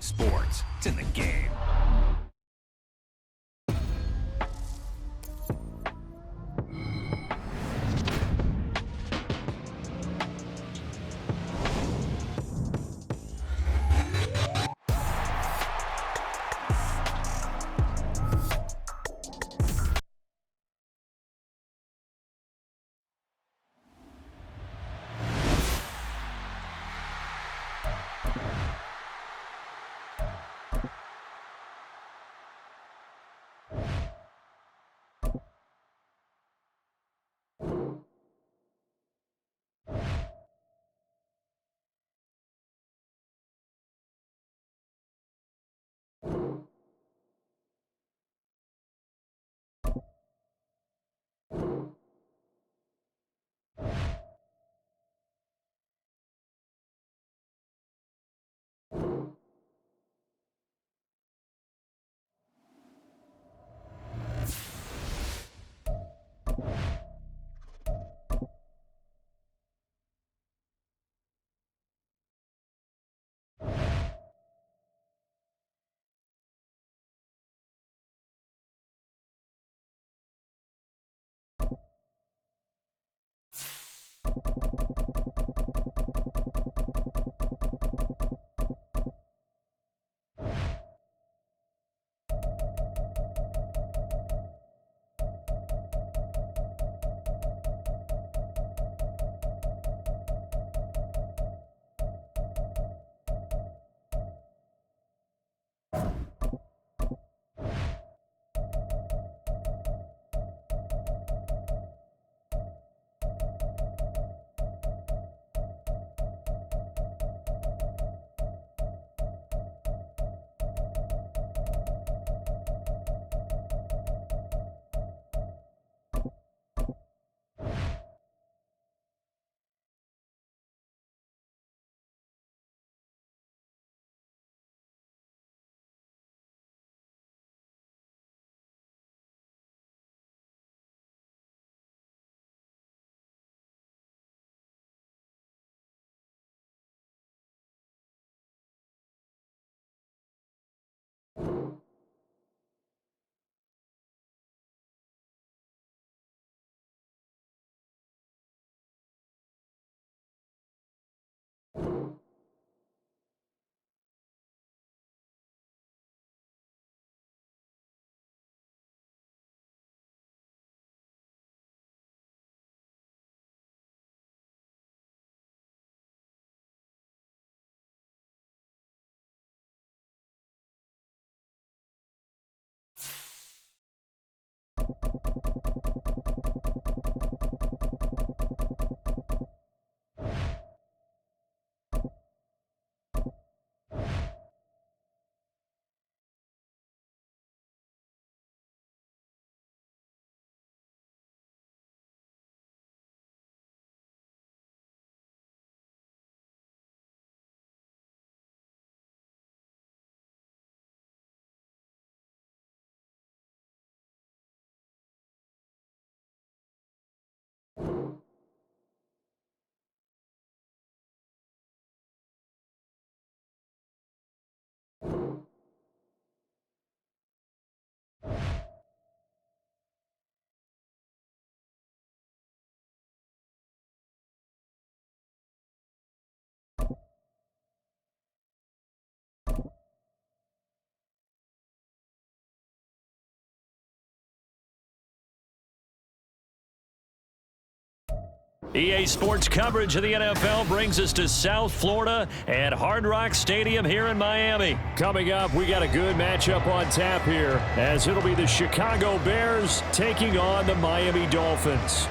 sports. It's in the game. EA Sports coverage of the NFL brings us to South Florida at Hard Rock Stadium here in Miami. Coming up, we got a good matchup on tap here, as it'll be the Chicago Bears taking on the Miami Dolphins.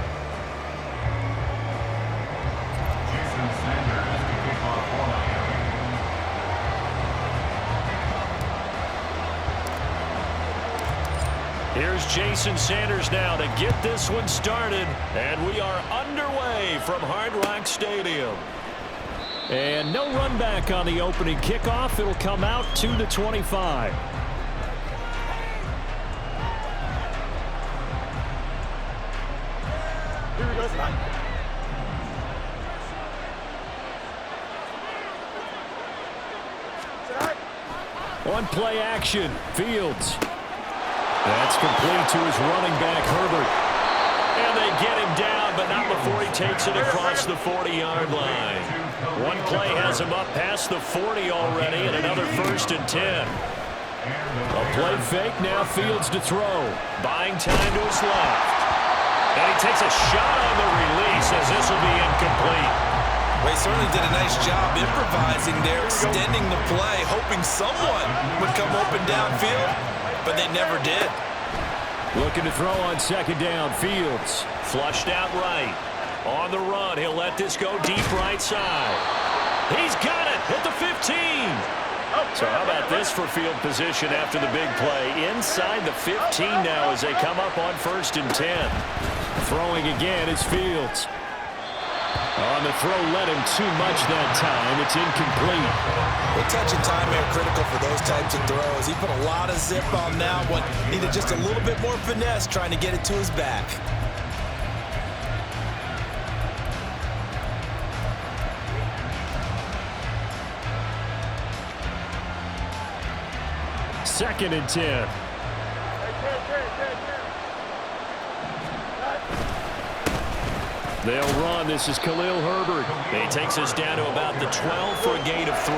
Here's Jason Sanders now to get this one started, and we are underway from Hard Rock Stadium. And no run back on the opening kickoff. It'll come out to the 25. Here we go, son. On play action, Fields. That's complete to his running back, Herbert. And they get him down, but not before he takes it across the 40-yard line. One play has him up past the 40 already, and another 1st and 10. A play fake, now Fields to throw. Buying time to his left. And he takes a shot on the release as this will be incomplete. They certainly did a nice job improvising there, extending the play, hoping someone would come open downfield, but they never did. Looking to throw on 2nd down, Fields. Flushed out right. On the run, he'll let this go deep right side. He's got it at the 15. So how about this for field position after the big play? Inside the 15 now as they come up on 1st and 10. Throwing again is Fields. On the throw, led him too much that time. It's incomplete. The touch and time are critical for those types of throws. He put a lot of zip on that one. Needed just a little bit more finesse trying to get it to his back. Second and 10. They'll run. This is Khalil Herbert. He takes us down to about the 12 for a gain of 3.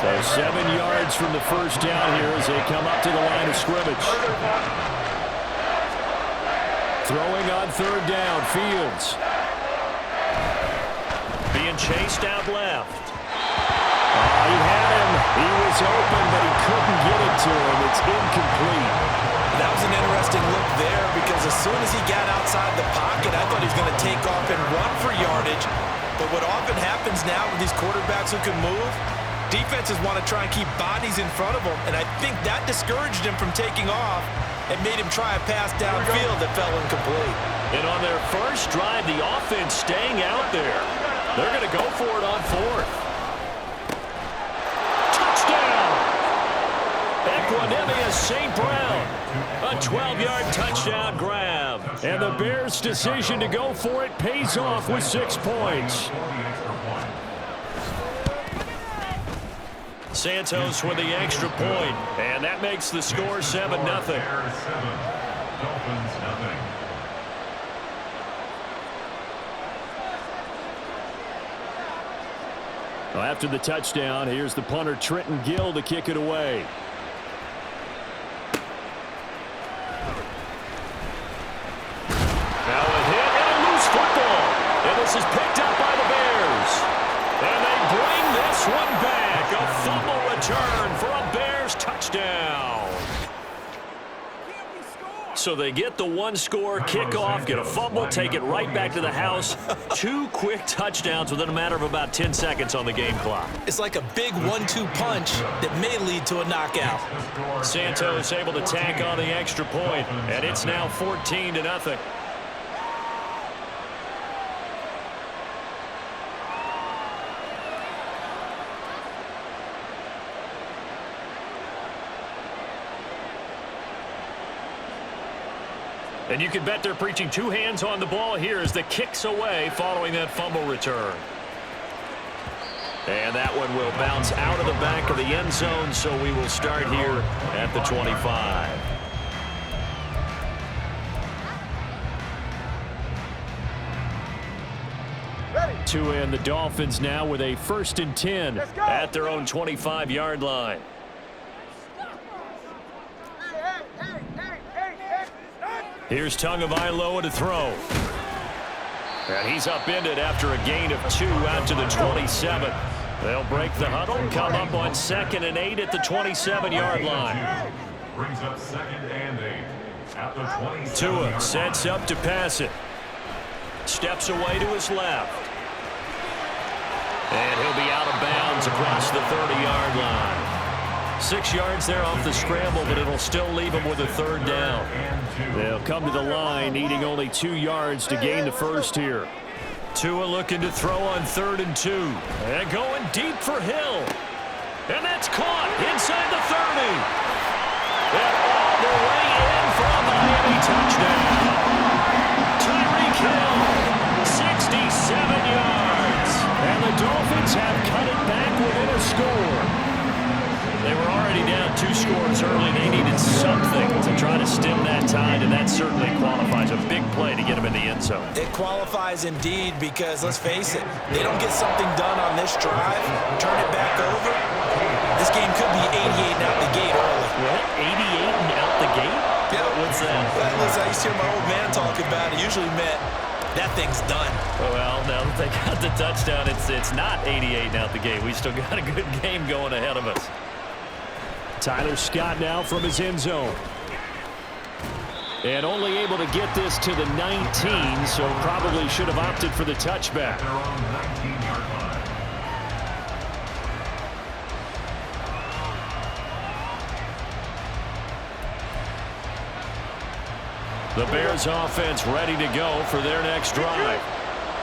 So 7 yards from the first down here as they come up to the line of scrimmage. Throwing on 3rd down, Fields. Being chased out left. He had him. He was open, but he couldn't get it to him. It's incomplete. That was an interesting look there because as soon as he got outside the pocket, I thought he was going to take off and run for yardage. But what often happens now with these quarterbacks who can move, defenses want to try and keep bodies in front of them, and I think that discouraged him from taking off and made him try a pass downfield that fell incomplete. And on their first drive, the offense staying out there. They're going to go for it on 4th. Touchdown! Equanimous St. Brown. A 12-yard touchdown grab. And the Bears' decision to go for it pays off with 6 points. Santos with the extra point, and that makes the score 7-0. Well, after the touchdown, here's the punter Trenton Gill to kick it away. Now a hit and a loose football. And this is picked up by the Bears. And they bring this one back. A fumble return for a Bears touchdown. So they get the 1-score kickoff, get a fumble, take it right back to the house. 2 quick touchdowns within a matter of about 10 seconds on the game clock. It's like a big 1-2 punch that may lead to a knockout. Santos able to tack on the extra point, and it's now 14-0. And you can bet they're preaching 2 hands on the ball here as the kick's away following that fumble return. And that one will bounce out of the back of the end zone, so we will start here at the 25. To end the Dolphins now with a 1st and 10 at their own 25-yard line. Here's Tagovailoa to throw. And he's upended after a gain of 2 out to the 27. They'll break the huddle, come up on 2nd and 8 at the 27-yard line. Brings up 2nd and 8 at the 27. Tua sets up to pass it. Steps away to his left. And he'll be out of bounds across the 30-yard line. 6 yards there off the scramble, but it'll still leave him with a 3rd down. They'll come to the line, needing only 2 yards to gain the first here. Tua looking to throw on 3rd and 2. And going deep for Hill. And that's caught inside the 30. And all the way in for a Miami touchdown. Tyreek Hill, 67 yards. And the Dolphins have cut it back within a score. They were already down 2 scores early. They needed something to try to stem that tide, and that certainly qualifies. A big play to get them in the end zone. It qualifies indeed because, let's face it, they don't get something done on this drive, turn it back over, this game could be 88 and out the gate early. What? 88 and out the gate? Yeah. What's that? Listen, I used to hear my old man talk about it. Usually meant that thing's done. Well, now that they got the touchdown, it's not 88 and out the gate. We still got a good game going ahead of us. Tyler Scott now from his end zone. And only able to get this to the 19, so probably should have opted for the touchback. They're on 19-yard line. The Bears offense ready to go for their next drive.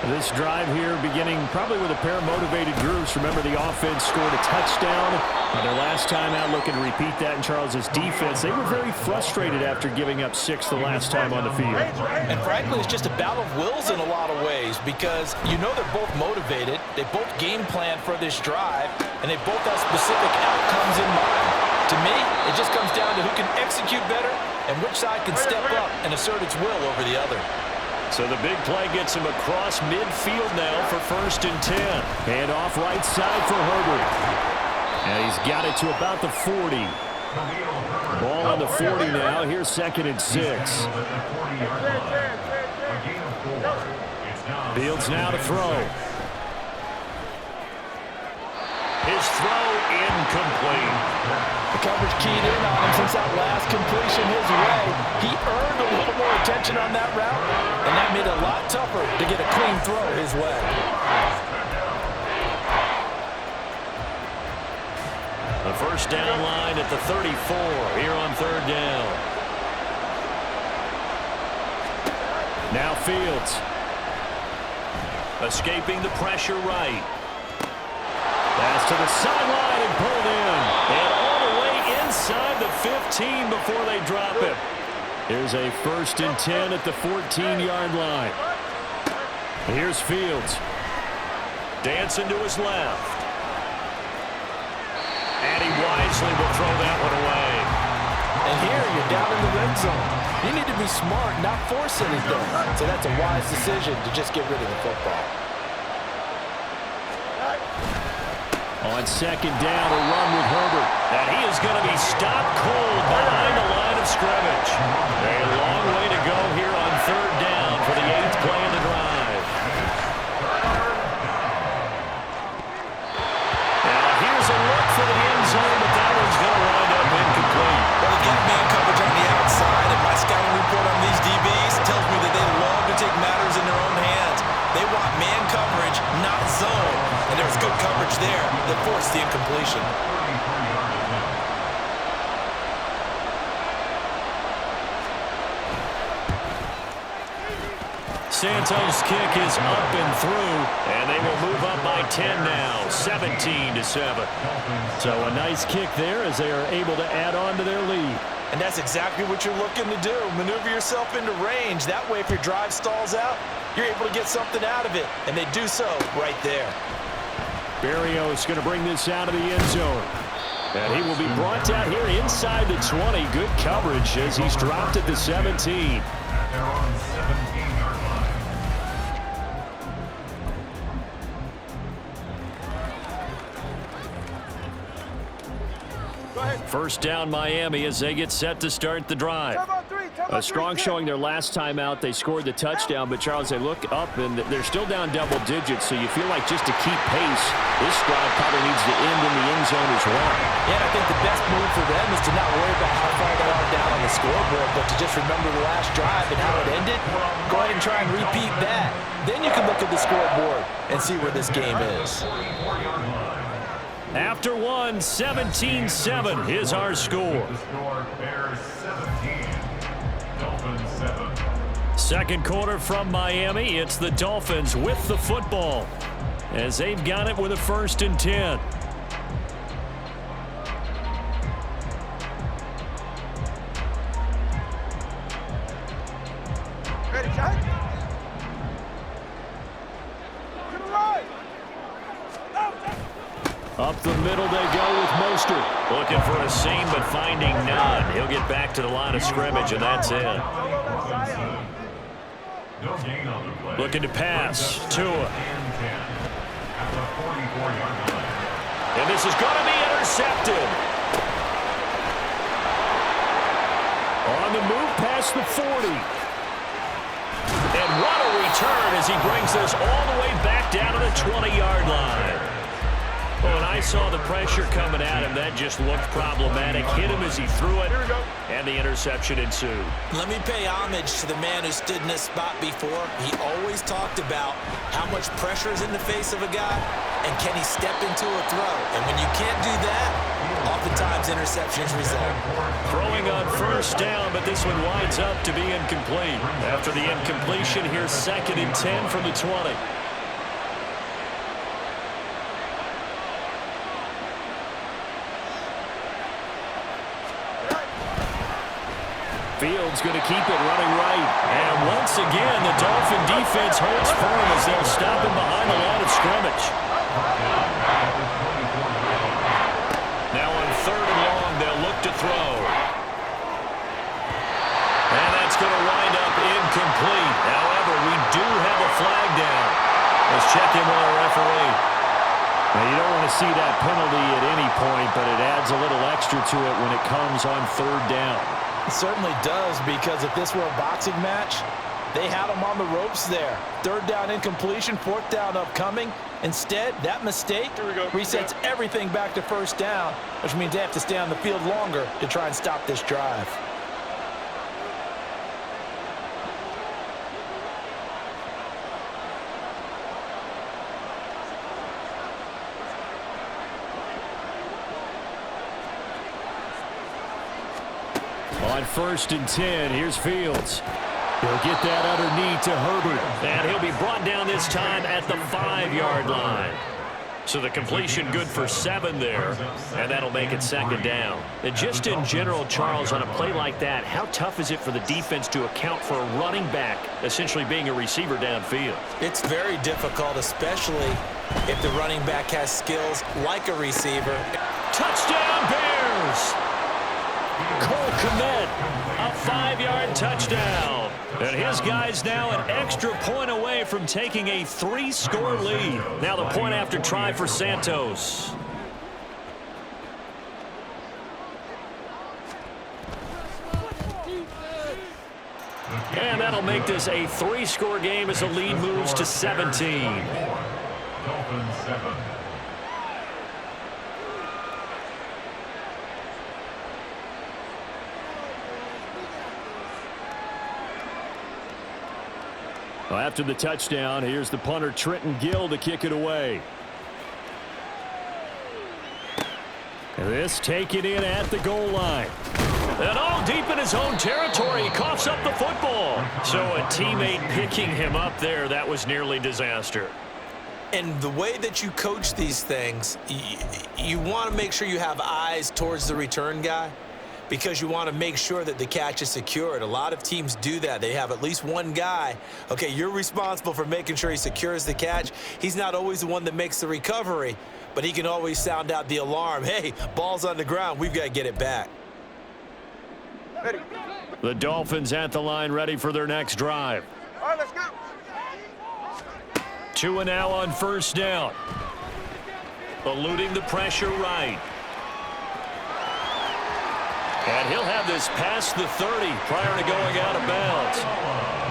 This drive here beginning probably with a pair of motivated groups. Remember, the offense scored a touchdown. Their last time out, looking to repeat that in Charles's defense. They were very frustrated after giving up 6 the last time on the field. And frankly, it's just a battle of wills in a lot of ways because you know they're both motivated. They both game plan for this drive, and they both have specific outcomes in mind. To me, it just comes down to who can execute better and which side can step up and assert its will over the other. So the big play gets him across midfield now for 1st and 10. And off right side for Herbert. And he's got it to about the 40. Ball on the 40 now. Here's 2nd and 6. Fields now to throw. His throw incomplete. The coverage keyed in on him since that last completion his way. He earned a little more attention on that route, and that made it a lot tougher to get a clean throw his way. The first down line at the 34 here on 3rd down. Now Fields. Escaping the pressure right. Pass to the sideline and pulled in. And all the way inside the 15 before they drop him. Here's a 1st and 10 at the 14-yard line. Here's Fields. Dancing to his left. And he wisely will throw that one away. And here you're down in the red zone. You need to be smart, not force anything. So that's a wise decision to just get rid of the football. On 2nd down, a run with Herbert. And he is going to be stopped cold behind the line of scrimmage. A long way to go here on 3rd down for the 8th play of the drive. Now here's a look for the end zone, but that one's going to wind up incomplete. Well, they've got man coverage on the outside, and my scouting report on these DBs tells me that they love to take matters in their own hands. They want man coverage, not zone. And there was good coverage there that forced the incompletion. Santos' kick is up and through, and they will move up by 10 now, 17-7. So a nice kick there as they are able to add on to their lead. And that's exactly what you're looking to do. Maneuver yourself into range. That way, if your drive stalls out, you're able to get something out of it. And they do so right there. Berrios going to bring this out of the end zone. And he will be brought down here inside the 20. Good coverage as he's dropped at the 17. They're on 17-yard line. First down Miami as they get set to start the drive. A strong showing their last time out. They scored the touchdown, but Charles, they look up and they're still down double digits, so you feel like just to keep pace, this drive probably needs to end in the end zone as well. Yeah, I think the best move for them is to not worry about how far they are down on the scoreboard, but to just remember the last drive and how it ended. Go ahead and try and repeat that. Then you can look at the scoreboard and see where this game is. After one, 17-7 is our score. The score, Bears 17, Dolphins 7. Second quarter from Miami. It's the Dolphins with the football as they've got it with a 1st and 10. Ready, shot? To the right. Up the middle they go with Mostert. Looking for a seam, but finding none. He'll get back to the line of scrimmage, and that's it. Looking to pass. Tua. And this is going to be intercepted. On the move past the 40. And what a return as he brings this all the way back down to the 20-yard line. Well, when I saw the pressure coming at him, that just looked problematic. Hit him as he threw it, and the interception ensued. Let me pay homage to the man who stood in this spot before. He always talked about how much pressure is in the face of a guy, and can he step into a throw. And when you can't do that, oftentimes interceptions result. Throwing on first down, but this one winds up to be incomplete. After the incompletion, here's 2nd and 10 from the 20. Fields going to keep it running right. And once again, the Dolphin defense holds firm as they'll stop him behind the line of scrimmage. Now on 3rd and long, they'll look to throw. And that's going to wind up incomplete. However, we do have a flag down. Let's check in with our referee. Now, you don't want to see that penalty at any point, but it adds a little extra to it when it comes on 3rd down. It certainly does, because if this were a boxing match, they had him on the ropes there. 3rd down incompletion, 4th down upcoming. Instead, that mistake resets everything back to 1st down, which means they have to stay on the field longer to try and stop this drive. On 1st and 10, here's Fields. He'll get that underneath to Herbert. And he'll be brought down this time at the 5-yard line. So the completion good for 7 there, and that'll make it 2nd down. And just in general, Charles, on a play like that, how tough is it for the defense to account for a running back essentially being a receiver downfield? It's very difficult, especially if the running back has skills like a receiver. Touchdown, Bears! Cole Kmet, a 5-yard touchdown. And his guy's now an extra point away from taking a 3-score lead. Now the point after try for Santos. And that'll make this a 3-score game as the lead moves to 17. Dolphins 7. Well, after the touchdown, here's the punter Trenton Gill to kick it away. And this taken in at the goal line. And all deep in his own territory, he coughs up the football. So a teammate picking him up there, that was nearly disaster. And the way that you coach these things, you want to make sure you have eyes towards the return guy, because you want to make sure that the catch is secured. A lot of teams do that. They have at least one guy. Okay, you're responsible for making sure he secures the catch. He's not always the one that makes the recovery, but he can always sound out the alarm. Hey, ball's on the ground. We've got to get it back. Ready. The Dolphins at the line, ready for their next drive. All right, let's go. 2 now on 1st down. Eluding the pressure right. And he'll have this past the 30 prior to going out of bounds.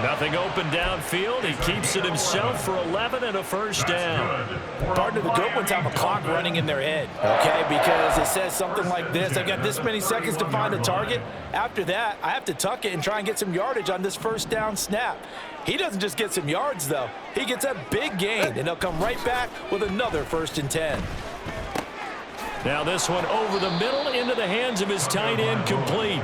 Nothing open downfield. He keeps it himself for 11 and a 1st down. Part of the good ones have a clock running in their head, okay? Because it says something like this: I've got this many seconds to find a target. After that, I have to tuck it and try and get some yardage on this 1st down snap. He doesn't just get some yards, though. He gets a big gain, and he'll come right back with another 1st and 10. Now this one over the middle into the hands of his tight end, complete.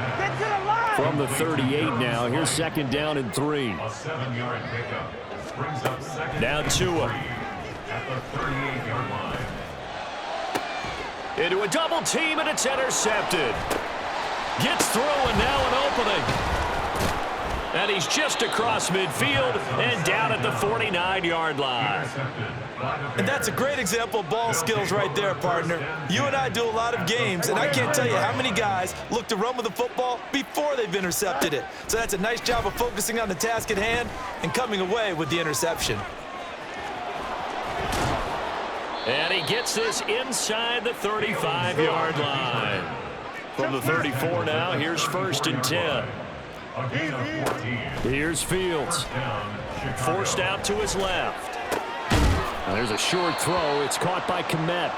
From the 38 now, here's 2nd down and 3. A 7-yard pickup brings up 2nd Now Tua. at the 38-yard line. Into a double team, and it's intercepted. Gets through, and now an opening. And he's just across midfield and down at the 49-yard line. And that's a great example of ball skills right there, partner. You and I do a lot of games, and I can't tell you how many guys look to run with the football before they've intercepted it. So that's a nice job of focusing on the task at hand and coming away with the interception. And he gets this inside the 35-yard line. From the 34 now, here's 1st and 10. Here's Fields. Forced out to his left. Now there's a short throw. It's caught by Kmet.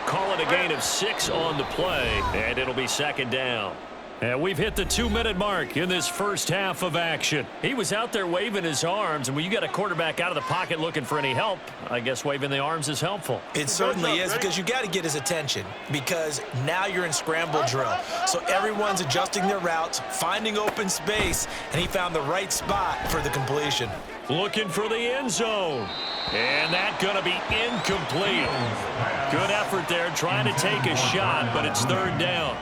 Call it a gain of 6 on the play, and it'll be 2nd down. And we've hit the 2-minute mark in this first half of action. He was out there waving his arms, and when you got a quarterback out of the pocket looking for any help, I guess waving the arms is helpful. It certainly is, because you got to get his attention, because now you're in scramble drill. So everyone's adjusting their routes, finding open space, and he found the right spot for the completion. Looking for the end zone. And that's going to be incomplete. Good effort there, trying to take a shot, but it's 3rd down.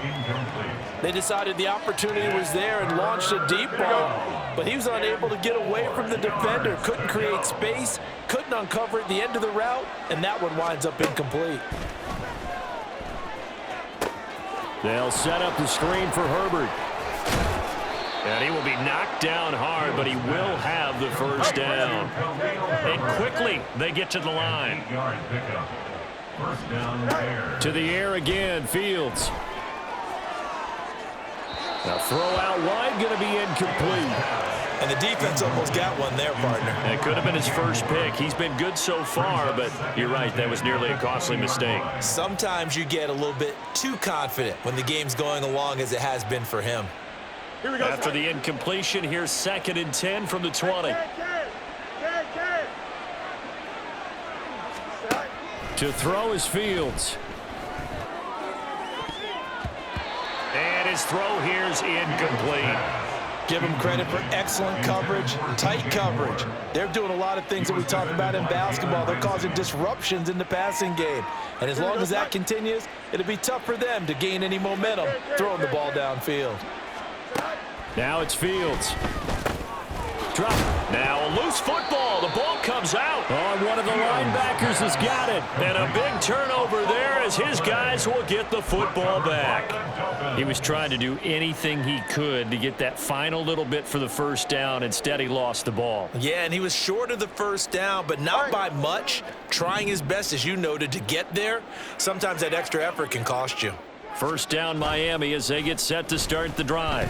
They decided the opportunity was there and launched a deep ball, but he was unable to get away from the defender, couldn't create space, couldn't uncover at the end of the route, and that one winds up incomplete. They'll set up the screen for Herbert. And he will be knocked down hard, but he will have the 1st down. And quickly, they get to the line. To the air again, Fields. Now throw out wide, going to be incomplete. And the defense almost got one there, partner. It could have been his first pick. He's been good so far, but you're right, that was nearly a costly mistake. Sometimes you get a little bit too confident when the game's going along as it has been for him. After the incompletion, here's 2nd and 10 from the 20. To throw is Fields. And his throw here is incomplete. Give him credit for excellent coverage, tight coverage. They're doing a lot of things that we talk about in basketball. They're causing disruptions in the passing game. And as long as that continues, it'll be tough for them to gain any momentum throwing the ball downfield. Now it's Fields. Drop. Now a loose football. The ball comes out. Oh, one of the linebackers has got it. And a big turnover there as his guys will get the football back. He was trying to do anything he could to get that final little bit for the 1st down. Instead, he lost the ball. Yeah, and he was short of the 1st down, but not by much. Trying his best, as you noted, to get there. Sometimes that extra effort can cost you. 1st down Miami as they get set to start the drive.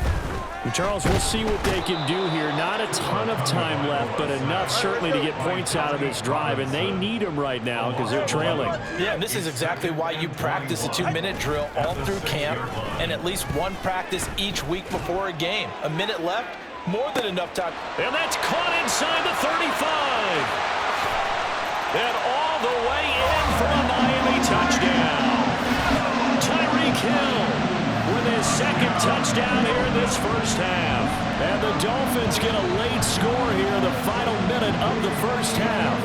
Charles, we'll see what they can do here. Not a ton of time left, but enough certainly to get points out of this drive, and they need them right now because they're trailing. Yeah, and this is exactly why you practice a 2-minute drill all through camp and at least one practice each week before a game. A minute left, more than enough time. And that's caught inside the 35. And all the way in for a Miami touchdown. Tyreek Hill with his 2nd touchdown here in this first half. And the Dolphins get a late score here in the final minute of the first half.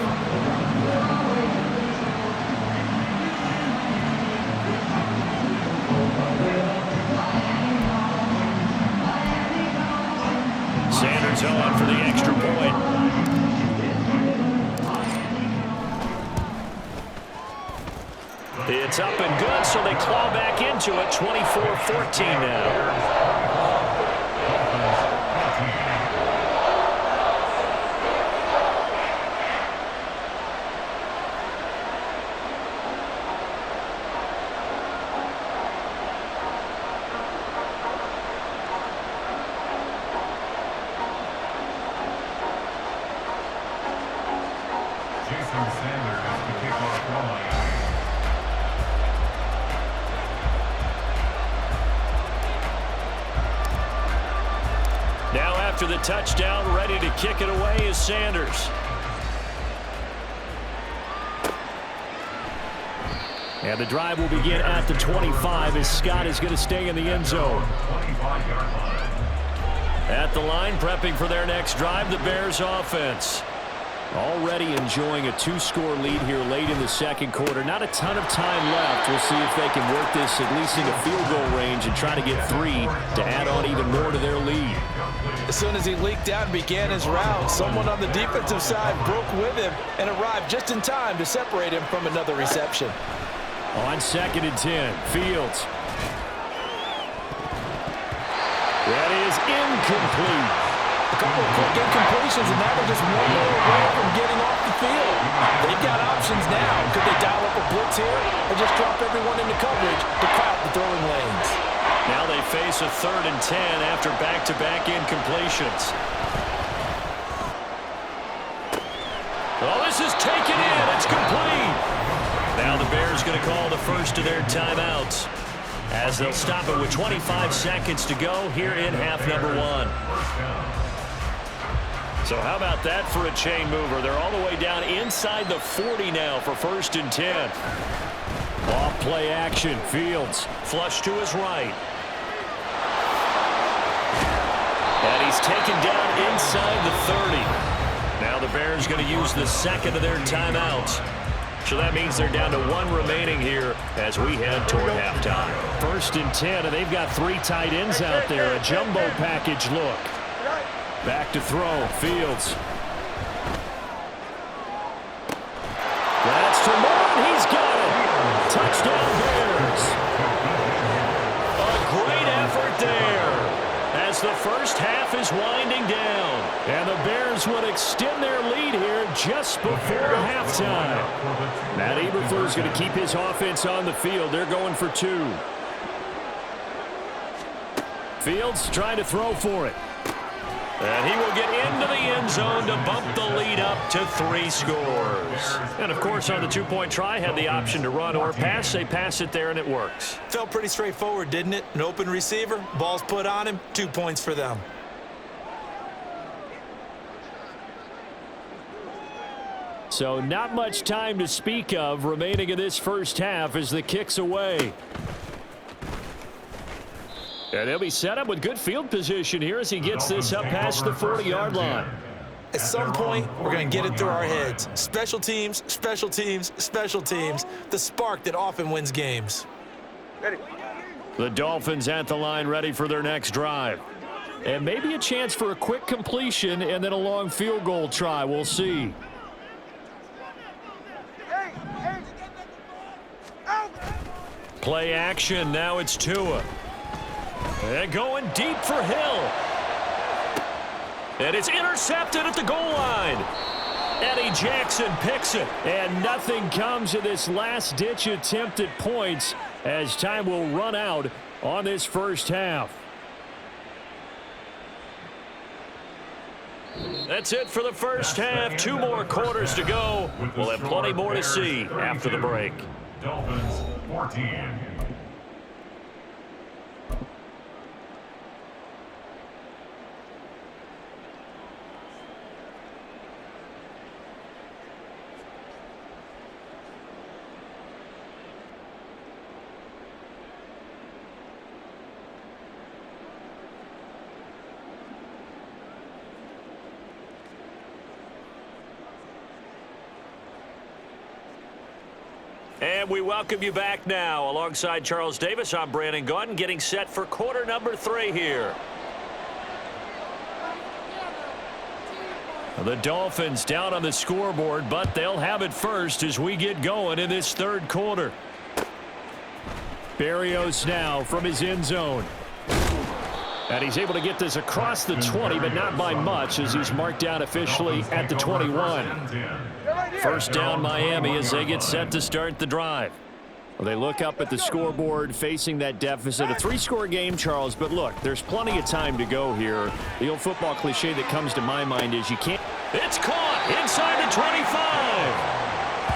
Sanders on for the extra point. It's up and good, so they claw back into it, 24-14 now. Now after the touchdown, ready to kick it away is Sanders. And the drive will begin at the 25 as Scott is going to stay in the end zone. At the line, prepping for their next drive, the Bears offense. Already enjoying a 2-score lead here late in the second quarter. Not a ton of time left. We'll see if they can work this at least into field goal range and try to get 3 to add on even more to their lead. As soon as he leaked out and began his round, someone on the defensive side broke with him and arrived just in time to separate him from another reception. On 2nd and 10, Fields. That is incomplete. A couple of quick incompletions, and now they're just one more away from getting off the field. They've got options now. Could they dial up a blitz here or just drop everyone into coverage to crowd the throwing lanes? Now they face a 3rd and 10 after back-to-back incompletions. Oh, this is taken in. It's complete. Now the Bears going to call the first of their timeouts as they'll stop it with 25 seconds to go here in half number 1. So how about that for a chain mover? They're all the way down inside the 40 now for 1st and 10. Off play action. Fields flush to his right. And he's taken down inside the 30. Now the Bears going to use the second of their timeouts. So that means they're down to 1 remaining here as we head toward halftime. 1st and 10, and they've got 3 tight ends out there. A jumbo package look. Back to throw. Fields. That's to Moore. He's got it. Touchdown Bears. A great effort there as the first half is winding down. And the Bears would extend their lead here just before halftime. Matt Eberflus is going to keep his offense on the field. They're going for 2. Fields trying to throw for it. And he will get into the end zone to bump the lead up to 3 scores. And, of course, on the 2-point try, had the option to run or pass. They pass it there, and it works. Felt pretty straightforward, didn't it? An open receiver, ball's put on him, 2 points for them. So not much time to speak of remaining in this first half as the kick's away. And they'll be set up with good field position here as he gets this up past the 40-yard line. At some point, we're going to get it through our heads. Special teams, special teams, special teams. The spark that often wins games. Ready. The Dolphins at the line ready for their next drive. And maybe a chance for a quick completion and then a long field goal try. We'll see. Play action. Now it's Tua. And going deep for Hill. And it's intercepted at the goal line. Eddie Jackson picks it. And nothing comes of this last-ditch attempt at points as time will run out on this first half. That's it for the first half. 2 more quarters to go. We'll have plenty more to see after the break. Dolphins 14. And we welcome you back now. Alongside Charles Davis, I'm Brandon Gaudin, getting set for quarter number 3 here. The Dolphins down on the scoreboard, but they'll have it first as we get going in this third quarter. Berrios now from his end zone. And he's able to get this across the 20, but not by much as he's marked down officially at the 21. First down Miami as they get set to start the drive. Well, they look up at the scoreboard facing that deficit. A 3-score game, Charles, but look, there's plenty of time to go here. The old football cliche that comes to my mind is you can't. It's caught inside the 25.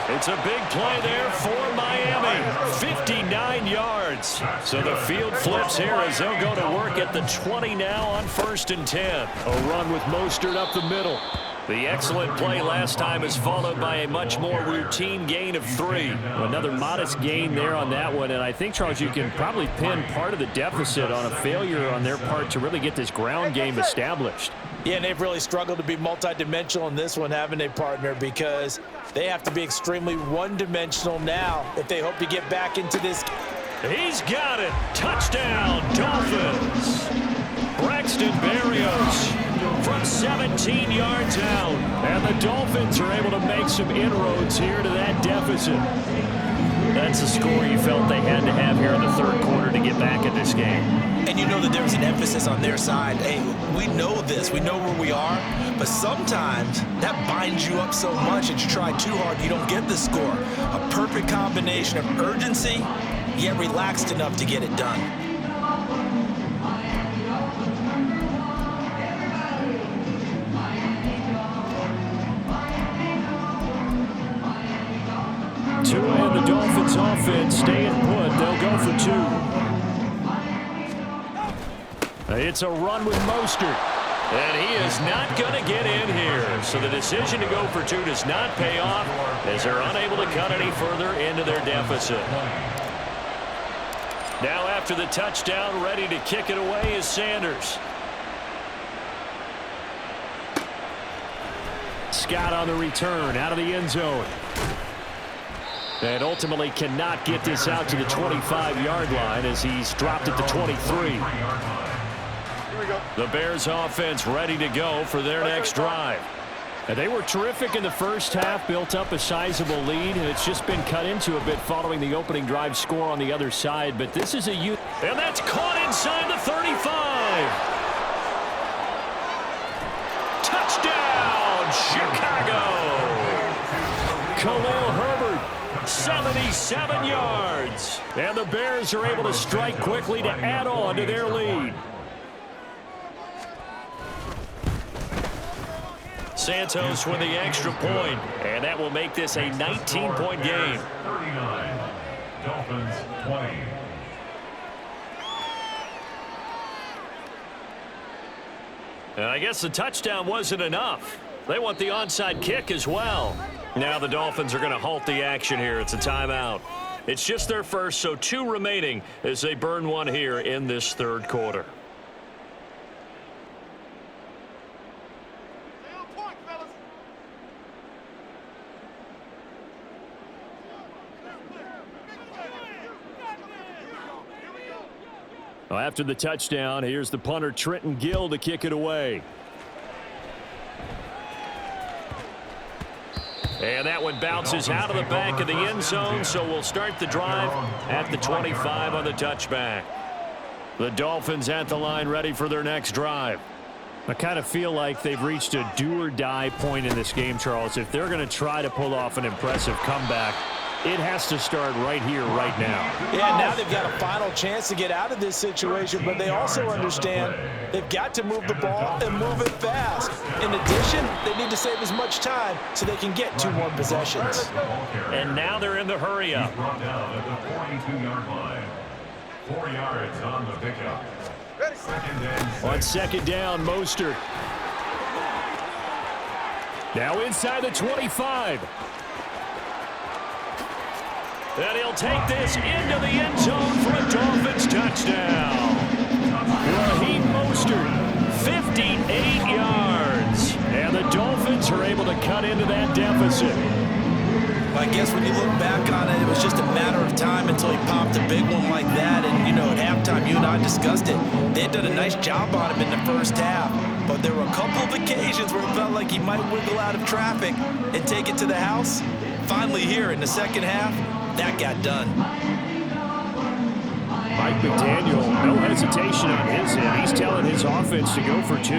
It's a big play there for Miami. 59 yards. So the field flips here as they'll go to work at the 20 now on 1st and 10. A run with Mostert up the middle. The excellent play last time is followed by a much more routine gain of 3. Another modest gain there on that one, and I think, Charles, you can probably pin part of the deficit on a failure on their part to really get this ground game established. Yeah, and they've really struggled to be multidimensional in this one, haven't they, partner? Because they have to be extremely one-dimensional now if they hope to get back into this. He's got it. Touchdown, Dolphins. Braxton Berrios from 17 yards out. And the Dolphins are able to make some inroads here to that deficit. That's the score you felt they had to have here in the third quarter to get back in this game. And you know that there's an emphasis on their side. Hey, we know this. We know where we are. But sometimes that binds you up so much that you try too hard, you don't get the score. A perfect combination of urgency, yet relaxed enough to get it done. Tua and the Dolphins offense staying put. They'll go for two. It's a run with Mostert. And he is not going to get in here. So the decision to go for two does not pay off as they're unable to cut any further into their deficit. Now after the touchdown, ready to kick it away is Sanders. Scott on the return out of the end zone. And ultimately cannot get this out to the 25-yard line as he's dropped at the 23. The Bears offense ready to go for their next drive. And they were terrific in the first half, built up a sizable lead, and it's just been cut into a bit following the opening drive score on the other side. But this is a youth. And that's caught inside the 35. Touchdown, Chicago. Khalil Herbert, 77 yards. And the Bears are able to strike quickly to add on to their lead. Santos with the extra point, and that will make this a 19-point game. 39, Dolphins 20. And I guess the touchdown wasn't enough. They want the onside kick as well. Now the Dolphins are going to halt the action here. It's a timeout. It's just their first, so two remaining as they burn one here in this third quarter. Well, after the touchdown, here's the punter Trenton Gill to kick it away. And that one bounces out of the back of the end zone, so we'll start the drive at the 25 on the touchback. The Dolphins at the line ready for their next drive. I kind of feel like they've reached a do-or-die point in this game, Charles. If they're going to try to pull off an impressive comeback, it has to start right here, right now. Yeah, now they've got a final chance to get out of this situation, but they also understand they've got to move the ball and move it fast. In addition, they need to save as much time so they can get 2 more possessions. And now they're in the hurry-up. He's brought down at the 42-yard line. 4 yards on the pickup. On second down, Mostert. Now inside the 25. And he'll take this into the end zone for a Dolphins touchdown. Raheem Mostert, 58 yards. And the Dolphins are able to cut into that deficit. Well, I guess when you look back on it, it was just a matter of time until he popped a big one like that. And, you know, at halftime, you and I discussed it. They had done a nice job on him in the first half. But there were a couple of occasions where it felt like he might wiggle out of traffic and take it to the house. Finally here in the second half, that got done. Mike McDaniel, no hesitation on his end. He's telling his offense to go for 2.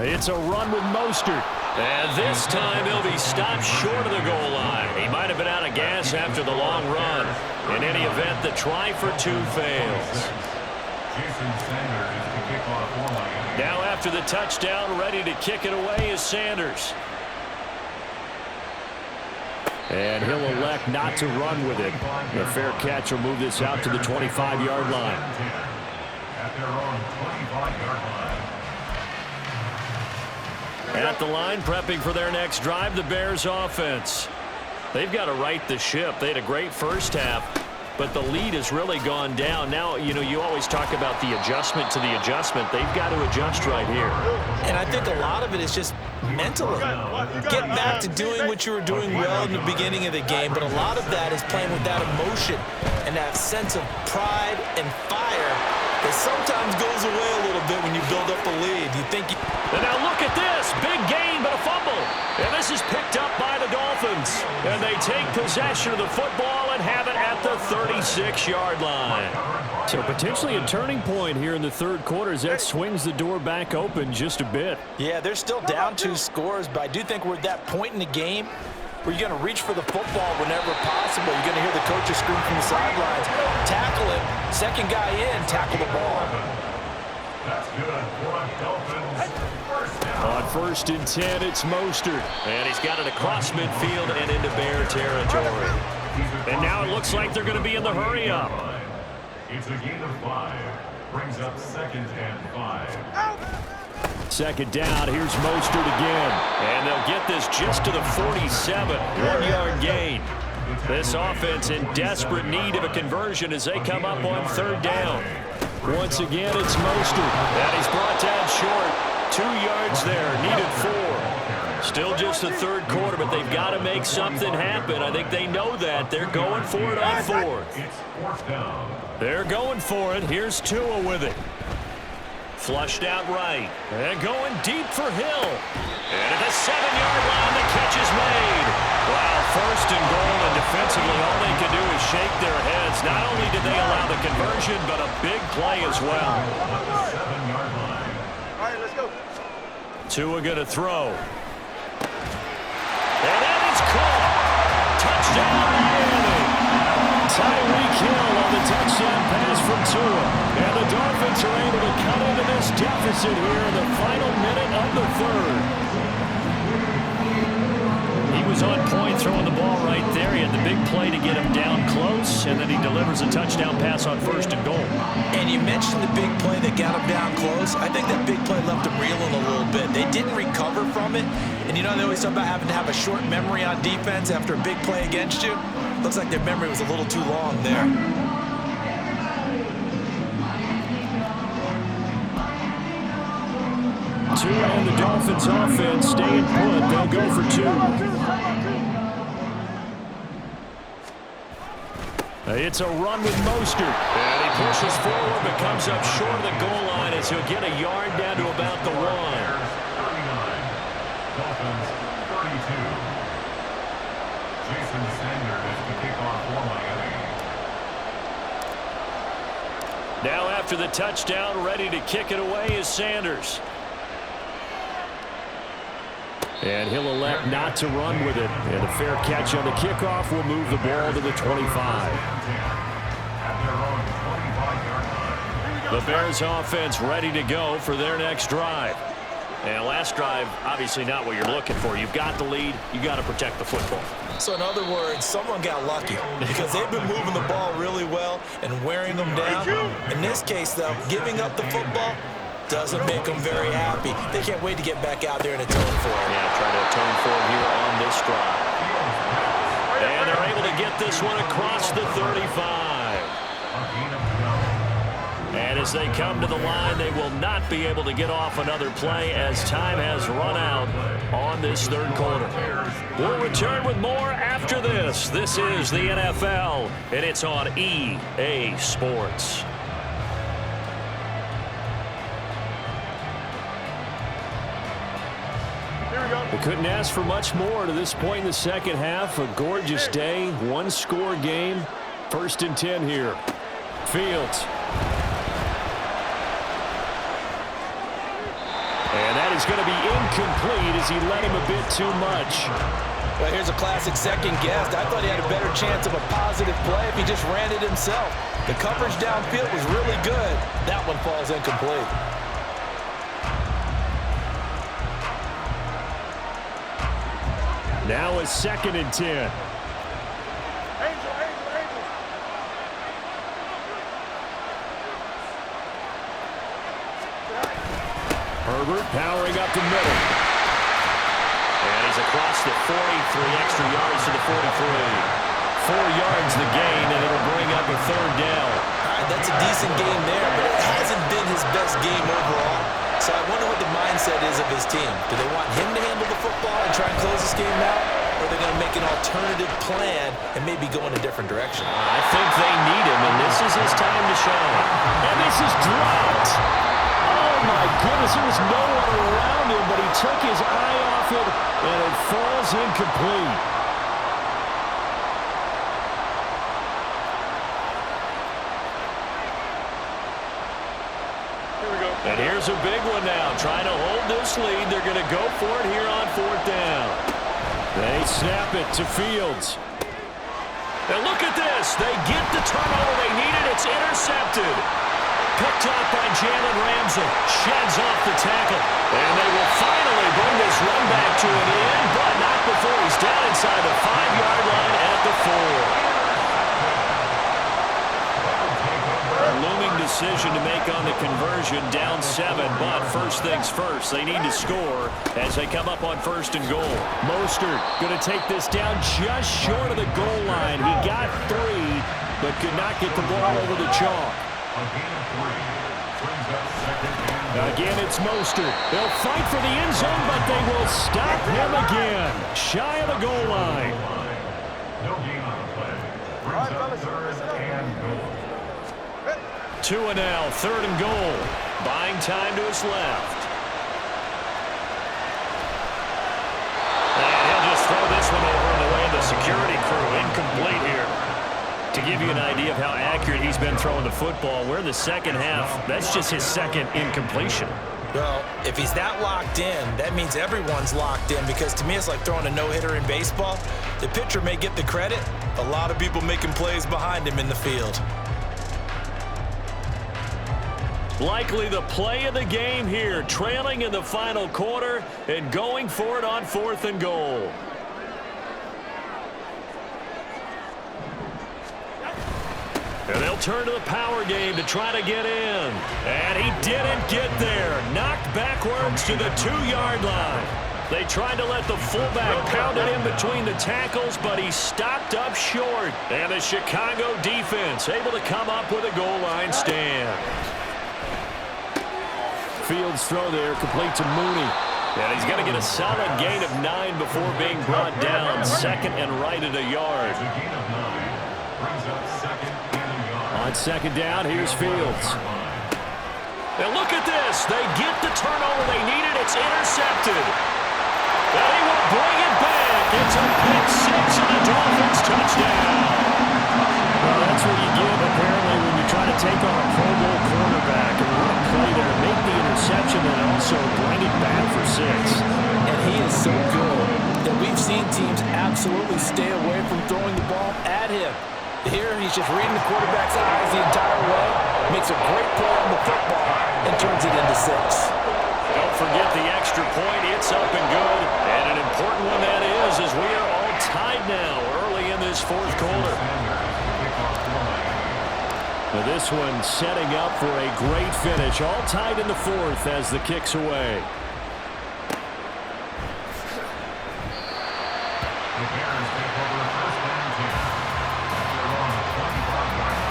It's a run with Mostert. And this time he'll be stopped short of the goal line. He might have been out of gas after the long run. In any event, the try for 2 fails. Now after the touchdown, ready to kick it away is Sanders. And he'll elect not to run with it. The fair catch will move this out to the 25-yard line. At their own 25-yard line. At the line, prepping for their next drive, the Bears offense. They've got to right the ship. They had a great first half. but the lead has really gone down. Now, you always talk about the adjustment to the adjustment. They've got to adjust right here. And I think a lot of it is just mentally. Get back to doing what you were doing well in the beginning of the game, but a lot of that is playing with that emotion and that sense of pride and fire that sometimes goes away a little bit when you build up a lead. And now look at this. Big gain, but a fumble. And this is picked up by the Dolphins. And they take possession of the football and have it at the 36-yard line. So potentially a turning point here in the third quarter as that swings the door back open just a bit. Yeah, they're still down 2 scores, but I do think we're at that point in the game where you're going to reach for the football whenever possible. You're going to hear the coaches scream from the sidelines. Tackle him. Second guy in, tackle the ball. That's good for a Dolphins. On 1st and 10, it's Mostert. And he's got it across midfield and into Bear territory. And now it looks like they're going to be in the hurry-up. It's a gain of 5. Brings up 2nd and 5. Second down, here's Mostert again. And they'll get this just to the 47. 1-yard gain. This offense in desperate need of a conversion as they come up on 3rd down. Once again, it's Mostert. And he's brought down short. 2 yards there, needed 4. Still just the third quarter, but they've got to make something happen. I think they know that. They're going for it on 4th. It's 4th down. They're going for it. Here's Tua with it. Flushed out right. And going deep for Hill. And at the 7-yard line, the catch is made. Wow, 1st and goal, and defensively, all they can do is shake their heads. Not only did they allow the conversion, but a big play as well. 7-yard line. All right, let's go. Tua going to throw. And that is caught. Touchdown, Miami. Tyreek Hill on the touchdown pass from Tua. And the Dolphins are able to cut into this deficit here in the final minute of the 3rd. He was on point throwing the ball right there. He had the big play to get him down close, and then he delivers a touchdown pass on 1st and goal. And you mentioned the big play that got him down close. I think that big play left him reeling a little bit. They didn't recover from it. And they always talk about having to have a short memory on defense after a big play against you. Looks like their memory was a little too long there. Tua and the Dolphins offense staying put. They'll go for 2. It's a run with Mostert. And he pushes forward but comes up short of the goal line as he'll get a yard down to about the 1. 39. Dolphins 32. Jason Sanders is the kickoff for Miami. Now after the touchdown, ready to kick it away is Sanders. And he'll elect not to run with it. And a fair catch on the kickoff will move the ball to the 25. The Bears offense ready to go for their next drive. And last drive, obviously not what you're looking for. You've got the lead. You got to protect the football. So in other words, someone got lucky because they've been moving the ball really well and wearing them down. In this case, though, giving up the football doesn't make them very happy. They can't wait to get back out there and atone for it. Yeah, trying to atone for it here on this drive. And they're able to get this one across the 35. And as they come to the line, they will not be able to get off another play as time has run out on this third quarter. We'll return with more after this. This is the NFL, and it's on EA Sports. We couldn't ask for much more to this point in the second half. A gorgeous day, 1-score game. 1st and 10 here. Fields. And that is going to be incomplete as he led him a bit too much. Well, here's a classic second guess. I thought he had a better chance of a positive play if he just ran it himself. The coverage downfield was really good. That one falls incomplete. Now a 2nd and 10. Herbert powering up the middle. And he's across the 40, 3 extra yards to the 43. yards the gain, and it'll bring up a third down. All right, that's a decent game there, but it hasn't been his best game overall. So I wonder what the mindset is of his team. Do they want him to handle the football and try and close this game out? Or are they going to make an alternative plan and maybe go in a different direction? I think they need him, and this is his time to shine. And this is dropped. Oh, my goodness. There was no one around him, but he took his eye off it, and it falls incomplete. And here's a big one now. Trying to hold this lead. They're going to go for it here on fourth down. They snap it to Fields. And look at this. They get the turnover they needed. It's intercepted. Picked up by Jalen Ramsey. Sheds off the tackle. And they will finally bring this run back to an end, but not before he's down inside the 5-yard line at the 4. Looming decision to make on the conversion, down 7, but first things first, they need to score as they come up on first and goal. Mostert going to take this down just short of the goal line. He got 3, but could not get the ball over the chalk. Again, it's Mostert. They'll fight for the end zone, but they will stop him again. Shy of the goal line. No gain on the play. Brings up third and goal. 2 and now, third and goal. Buying time to his left. And he'll just throw this one over in the way of the security crew. Incomplete here. To give you an idea of how accurate he's been throwing the football, we're in the second half. That's just his second incompletion. Well, if he's that locked in, that means everyone's locked in, because to me it's like throwing a no-hitter in baseball. The pitcher may get the credit. A lot of people making plays behind him in the field. Likely the play of the game here, trailing in the final quarter and going for it on fourth and goal. And they'll turn to the power game to try to get in. And he didn't get there. Knocked backwards to the 2-yard line. They tried to let the fullback pound it in between the tackles, but he stopped up short. And the Chicago defense able to come up with a goal line stand. Fields throw there, complete to Mooney. And he's going to get a solid gain of 9 before being brought down. Second and right at a yard. On second down, here's Fields. And look at this. They get the turnover they needed. It's intercepted. And he will bring it back. It's a pick 6 and a Dolphins touchdown. Well, that's what you get, apparently, when you try to take on a Pro Bowl quarterback. And what a play there. Make the interception and also bring it back for 6. And he is so good that we've seen teams absolutely stay away from throwing the ball at him. Here, he's just reading the quarterback's eyes the entire way, makes a great play on the football, and turns it into 6. Don't forget the extra point. It's up and good. And an important one that is, as we are all tied now early in this fourth quarter. Now this one setting up for a great finish. All tied in the fourth as the kick's away. The Bears take over first and 10. They're on the 25-yard line.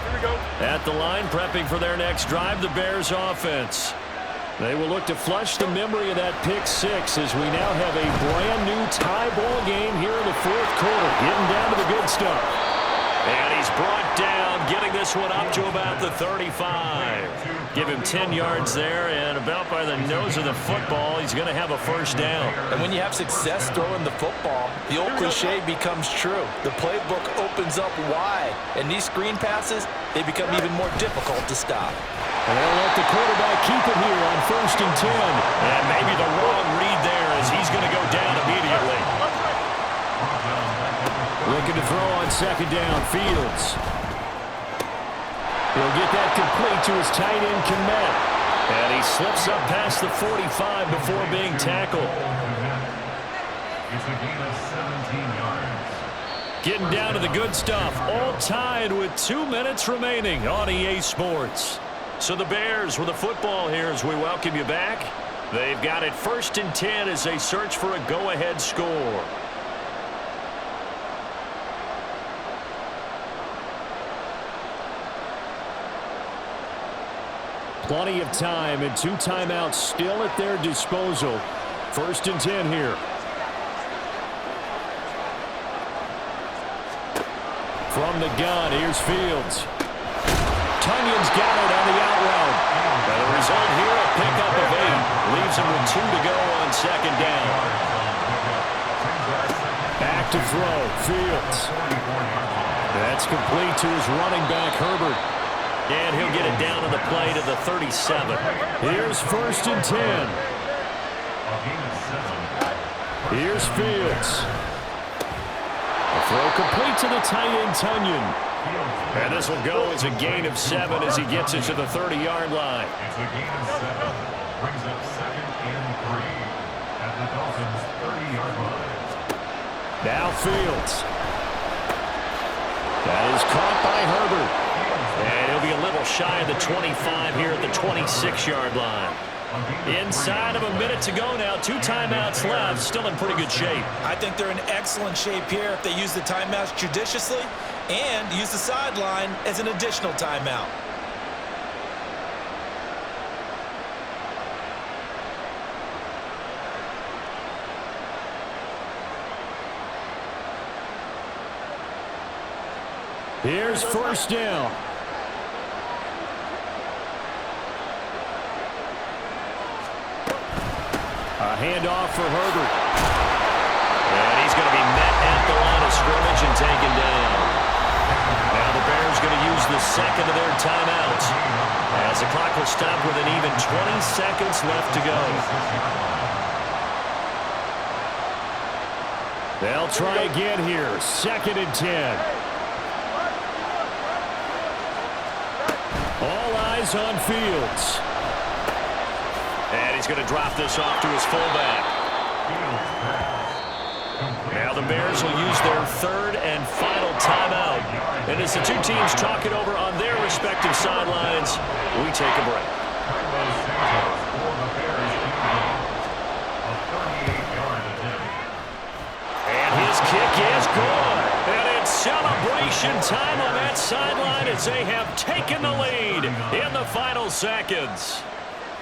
Here we go. At the line, prepping for their next drive, the Bears offense. They will look to flush the memory of that pick 6 as we now have a brand new tie ball game here in the fourth quarter. Getting down to the good stuff. And he's brought down, getting this one up to about the 35. Give him 10 yards there, and about by the nose of the football, he's going to have a first down. And when you have success throwing the football, the old cliche becomes true. The playbook opens up wide, and these screen passes, they become even more difficult to stop. And they'll let the quarterback keep it here on first and 10. And maybe the wrong read there as he's going to go down immediately. Looking to throw on second down, Fields. He'll get that complete to his tight end, Kmet. And he slips up past the 45 before being tackled. It's a gain of 17 yards. Getting down to the good stuff. All tied with 2 minutes remaining on EA Sports. So the Bears with the football here as we welcome you back. They've got it 1st and 10 as they search for a go-ahead score. Plenty of time and 2 timeouts still at their disposal. 1st and 10 here. From the gun, here's Fields. Tunyon's got it on the out route. And the result here, a pickup of 8. Leaves him with 2 to go on 2nd down. Back to throw, Fields. That's complete to his running back, Herbert. And he'll get it down to the play to the 37. Here's 1st and 10. Here's Fields. A throw complete to the tight end, Tunyon. And this will go as a gain of 7 as he gets it to the 30-yard line. It's a gain of 7. Brings up 2nd and 3 at the Dolphins' 30-yard line. Now Fields. That is caught by Herbert. And he'll be a little shy of the 25 here at the 26-yard line. Inside of a minute to go now. 2 timeouts left. Still in pretty good shape. I think they're in excellent shape here if they use the timeouts judiciously and use the sideline as an additional timeout. Here's 1st down. A handoff for Herbert. And he's going to be met at the line of scrimmage and taken down. Now the Bears going to use the 2nd of their timeouts as the clock will stop with an even 20 seconds left to go. They'll try again here. 2nd and 10. All eyes on Fields. And he's going to drop this off to his fullback. Now the Bears will use their 3rd and final timeout. And as the 2 teams talk it over on their respective sidelines, we take a break. And his kick is good. And it's celebration time on that sideline as they have taken the lead in the final seconds.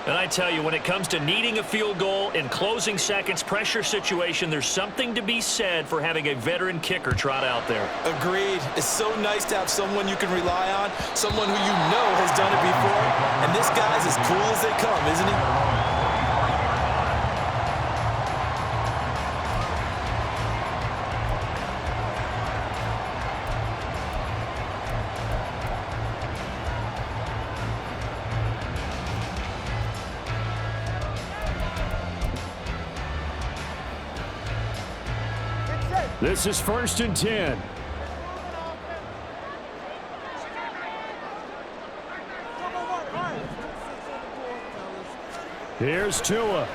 And I tell you, when it comes to needing a field goal in closing seconds, pressure situation, there's something to be said for having a veteran kicker trot out there. Agreed. It's so nice to have someone you can rely on, someone who you know has done it before. And this guy's as cool as they come, isn't he? This is 1st and 10. Here's Tua.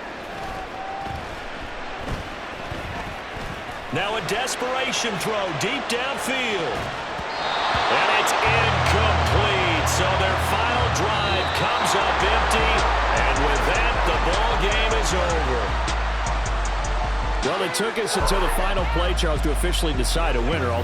Now a desperation throw deep downfield. And it's incomplete. So their final drive comes up empty. And with that, the ball game is over. Well, it took us until the final play, Charles, to officially decide a winner.